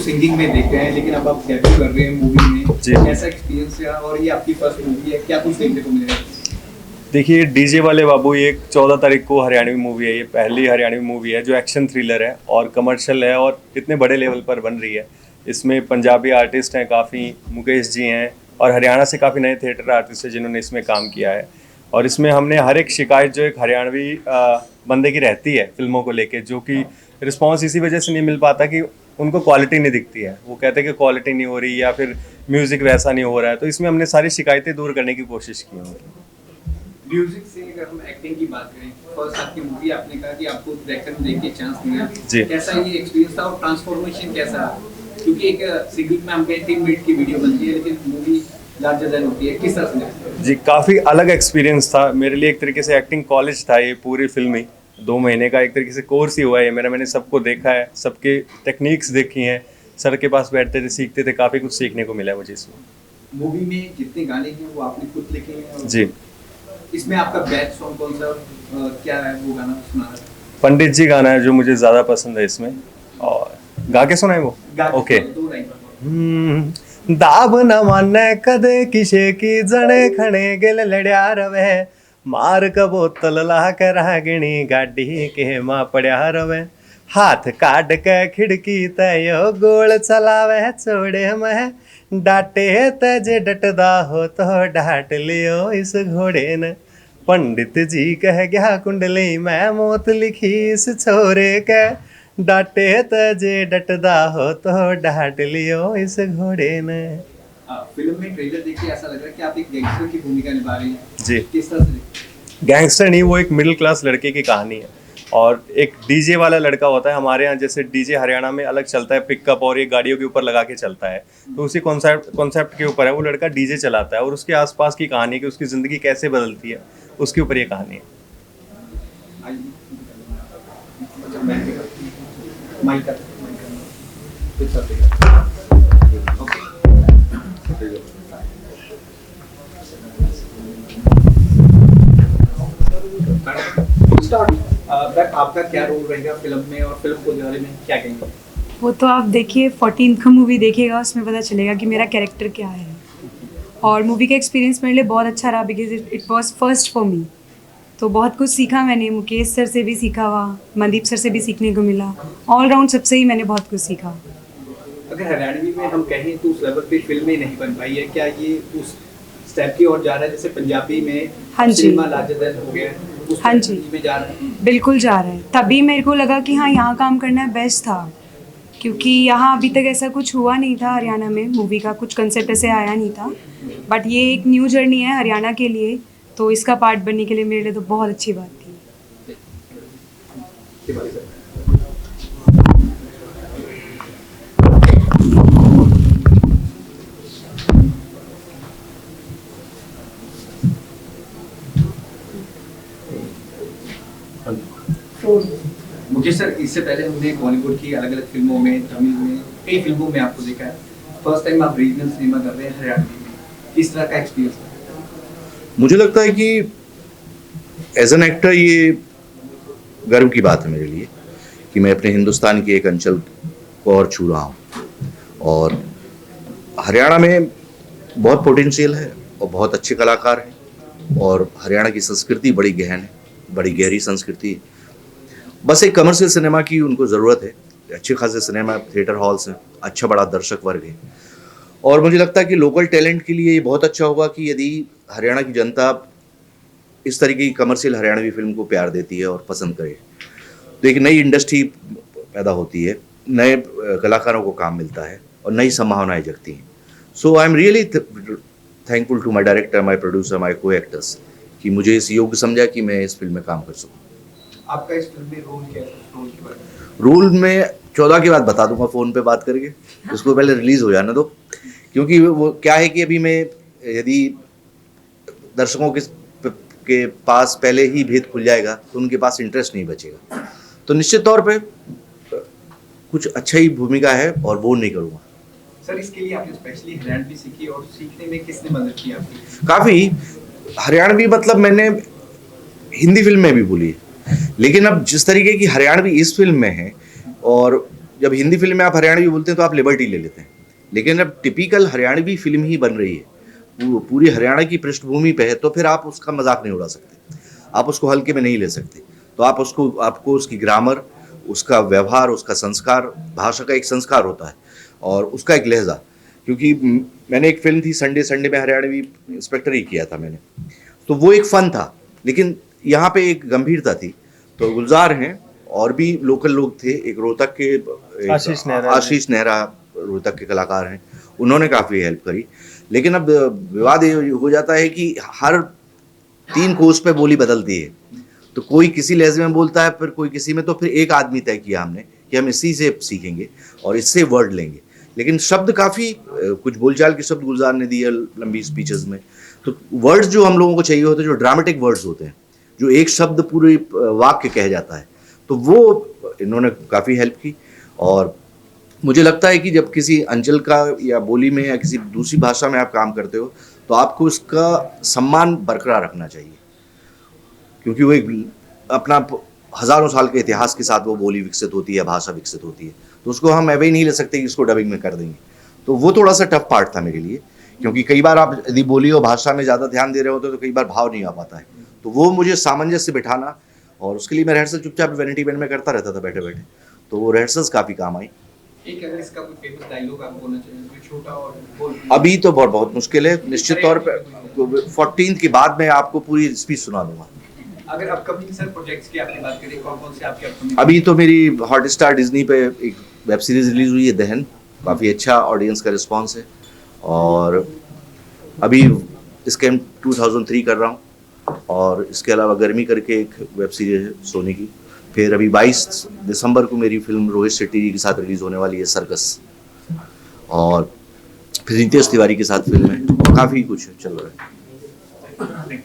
Singing में देखते हैं, लेकिन अब आप डेब्यू कर रहे हैं मूवी में, जी। कैसा एक्सपीरियंस है और ये आपकी फर्स्ट मूवी है, क्या कुछ देखने को मिलेगा? देखिए, डीजे वाले बाबू ये 14 तारीख को हरियाणवी मूवी है। ये पहली हरियाणवी मूवी है जो एक्शन थ्रिलर है और कमर्शियल है और इतने बड़े लेवल पर बन रही है। इसमें पंजाबी आर्टिस्ट हैं काफ़ी, मुकेश जी हैं, और हरियाणा से काफ़ी नए थिएटर आर्टिस्ट हैं जिन्होंने इसमें काम किया है। और इसमें हमने हर एक शिकायत जो एक हरियाणवी बंदे की रहती है फिल्मों को लेके, जो कि रिस्पॉन्स इसी वजह से नहीं मिल पाता कि उनको क्वालिटी नहीं दिखती है। वो कहते हैं कि क्वालिटी नहीं हो रही या फिर म्यूज़िक वैसा नहीं हो रहा है। तो इसमें हमने सारी शिकायतें दूर करने की कोशिश की है। म्यूजिक से अगर हम एक्टिंग की बात करें, फर्स्ट आपकी मूवी आपने कहा कि आपको डायरेक्टर में देखने चांस मिला जी। कैसा ये एक्सपीरियंस था और ट्रांसफॉर्मेशन कैसा रहा? क्योंकि एक सिंगिंग में हम कहें 3 मिनट की वीडियो बनती है, लेकिन मूवी लार्जर देन होती है, किस तरह से लगता है? जी, काफ़ी अलग एक्सपीरियंस था मेरे लिए। एक तरीके से एक्टिंग कॉलेज था ये पूरी फिल्म ही। 2 महीने का एक तरीके से कोर्स ही हुआ है मेरा। मैंने सबको देखा है, सबके टेक्निक्स देखी हैं, सर के पास बैठते थे, सीखते थे, काफ़ी कुछ सीखने को मिला है मुझे इसमें। मूवी में जितने गाने हैं वो आपने खुद लिखे हैं और जी। इसमें आपका बेस्ट सॉन्ग कौन सा क्या है, वो गाना सुना है? पंडित जी गाना है जो मुझे ज़्यादा पसंद है इसमें। और गा के सुनाए वो? ओके। 2 लाइन दाब न माने कदे किसे की जने खणे गेल लड़या रवे, मार का बोतल ला के रागिणी गाड़ी के मां पड़या रवे, हाथ काट के खिड़की तयो गोल चलावे छोड़े मैं, डांटे तजे डटदा हो तो डांट लियो इस घोड़े ने, पंडित जी कह गया कुंडली मैं मौत लिखी इस छोरे के, डांटे तजे डटदा हो तो डांट लियो इस घोड़े ने। फिल्म में ट्रेलर देख के ऐसा लग रहा है कि आप एक गैंगस्टर की भूमिका निभा रहे हैं। जी। किस तरह से? गैंगस्टर नहीं, वो एक मिडिल क्लास लड़के की कहानी है। और एक डीजे वाला लड़का होता है हमारे यहाँ, जैसे डीजे हरियाणा में अलग चलता है पिकअप और ये गाड़ियों के ऊपर लगा के चलता है, तो उसी कॉन्सेप्ट के ऊपर है। वो लड़का डीजे चलाता है और उसके आसपास की कहानी कि उसकी ज़िंदगी कैसे बदलती है, उसके ऊपर ये कहानी है। आपका क्या रोल रहेगा फिल्म में और फिल्म के बारे में क्या कहेंगे? वो तो आप देखिए 14 का मूवी देखिएगा, उसमें पता चलेगा कि मेरा कैरेक्टर क्या है। और मूवी का एक्सपीरियंस मेरे लिए बहुत अच्छा रहा because it was first for me. तो बहुत कुछ सीखा मैंने, मुकेश सर से भी सीखा हुआ, मनदीप सर से भी सीखने को मिला, ऑल राउंड सबसे ही मैंने बहुत कुछ सीखा। अगर हरियाणवी में हम कहें तो उस लेवल पे फिल्म ही नहीं बन पाई है, क्या ये उस स्टेप की ओर जा रहा है जैसे पंजाबी में हाँ जी। सिनेमा लार्जर देन हो गया है, उस हाँ जी। में जा रहा है? बिल्कुल जा रहा है। तभी मेरे को लगा कि हाँ यहाँ काम करना बेस्ट था, क्योंकि यहाँ अभी तक ऐसा कुछ हुआ नहीं था हरियाणा में, मूवी का कुछ कंसेप्ट ऐसे आया नहीं था। बट ये एक न्यू जर्नी है हरियाणा के लिए, तो इसका पार्ट बनने के लिए मेरे लिए तो बहुत अच्छी बात थी। मुकेश सर, इससे पहले हमने बॉलीवुड की अलग अलग फिल्मों में, तमिल में, कई फिल्मों में आपको देखा है। फर्स्ट टाइम आप रीजनल सिनेमा कर रहे हैं हरियाणवी में, किस तरह का एक्सपीरियंस था? मुझे लगता है कि एज एन एक्टर ये गर्व की बात है मेरे लिए कि मैं अपने हिंदुस्तान के एक अंचल को और छू रहा हूँ। और हरियाणा में बहुत पोटेंशियल है और बहुत अच्छे कलाकार हैं, और हरियाणा की संस्कृति बड़ी गहन है, बड़ी गहरी संस्कृति है। बस एक कमर्शियल सिनेमा की उनको ज़रूरत है, अच्छे खासे सिनेमा थिएटर हॉल्स हैं, अच्छा बड़ा दर्शक वर्ग है। और मुझे लगता है कि लोकल टैलेंट के लिए ये बहुत अच्छा होगा कि यदि हरियाणा की जनता इस तरीके की कमर्शियल हरियाणवी फिल्म को प्यार देती है और पसंद करे, तो एक नई इंडस्ट्री पैदा होती है, नए कलाकारों को काम मिलता है और नई संभावनाएं जगती हैं। So I am really thankful to my director, my producer, my co actors कि मुझे इस योग्य समझा कि मैं इस फिल्म में काम कर सकूँ। आपका इस फिल्म में रोल क्या है? रोल के बारे में? रोल में 14 के बाद बता दूंगा फ़ोन पे बात करके, उसको पहले रिलीज़ हो जाने दो, क्योंकि वो क्या है कि अभी मैं यदि दर्शकों के पास पहले ही भेद खुल जाएगा तो उनके पास इंटरेस्ट नहीं बचेगा। तो निश्चित तौर पे कुछ अच्छा ही भूमिका है और वो नहीं करूँगा। सर, इसके लिए आपने स्पेशली हरियाणवी सीखी और सीखने में किसने मदद की आपकी? काफ़ी हरियाणवी मतलब मैंने हिंदी फिल्म में भी बोली है, लेकिन अब जिस तरीके की हरियाणवी इस फिल्म में है और जब हिंदी फिल्म में आप हरियाणवी बोलते हैं तो आप लिबर्टी ले लेते हैं, लेकिन अब टिपिकल हरियाणवी फिल्म ही बन रही है, पूरी हरियाणा की पृष्ठभूमि पे है, तो फिर आप उसका मजाक नहीं उड़ा सकते, आप उसको हल्के में नहीं ले सकते। तो आपको उसकी ग्रामर, उसका व्यवहार, उसका संस्कार, भाषा का एक संस्कार होता है और उसका एक लहजा। क्योंकि मैंने एक फिल्म थी संडे संडे में हरियाणवी इंस्पेक्टर ही किया था मैंने, तो वो एक फन था, लेकिन यहाँ पे एक गंभीरता थी। तो गुलजार हैं और भी लोकल लोग थे, एक रोहतक के आशीष नेहरा रोहतक के कलाकार हैं, उन्होंने काफ़ी हेल्प करी। लेकिन अब विवाद ये हो जाता है कि हर 3 कोस पे बोली बदलती है, तो कोई किसी लहजे में बोलता है, फिर कोई किसी में, तो फिर एक आदमी तय किया हमने कि हम इसी से सीखेंगे और इससे वर्ड लेंगे। लेकिन शब्द काफ़ी कुछ बोलचाल के शब्द गुलजार ने दिए लंबी स्पीचेस में, तो वर्ड्स जो हम लोगों को चाहिए होते हैं, जो ड्रामेटिक वर्ड्स होते हैं, जो एक शब्द पूरे वाक्य कह जाता है, तो वो इन्होंने काफ़ी हेल्प की। और मुझे लगता है कि जब किसी अंचल का या बोली में या किसी दूसरी भाषा में आप काम करते हो, तो आपको उसका सम्मान बरकरार रखना चाहिए, क्योंकि वो एक अपना हज़ारों साल के इतिहास के साथ वो बोली विकसित होती है, भाषा विकसित होती है, तो उसको हम अवे नहीं ले सकते कि इसको डबिंग में कर देंगे। तो वो थोड़ा सा टफ पार्ट था मेरे लिए, क्योंकि कई बार आप यदि बोली और भाषा में ज़्यादा ध्यान दे रहे होते तो कई बार भाव नहीं आ पाता है, तो वो मुझे सामंजस्य बिठाना, और उसके लिए मैं रिहर्सल चुपचाप वैनिटी बैंड में करता रहता था बैठे बैठे, तो वो रिहर्सल्स काफ़ी काम आई। एक अगर इसका कोई फेमस डायलॉग आप बोलना चाहिए, कोई छोटा और बोल। अभी तो बहुत मुश्किल है, निश्चित तौर पे 14 के बाद मैं आपको पूरी स्पीच सुना दूंगा। अगर अपकमिंग सर प्रोजेक्ट्स की आपकी बात करें, कौन कौन से आपके अपकमिंग? अभी तो मेरी हॉटस्टार डिज्नी पे एक वेब सीरीज रिलीज हुई है दहन, काफ़ी अच्छा ऑडियंस का रिस्पांस है, और अभी इसके हम 2003 कर रहा हूँ, और इसके अलावा गर्मी करके एक वेब सीरीज है सोनी की। फिर अभी 22 दिसंबर को मेरी फिल्म रोहित शेट्टी के साथ रिलीज होने वाली है सर्कस, और फिर रितेश तिवारी के साथ फिल्म है, काफ़ी कुछ चल रहा है।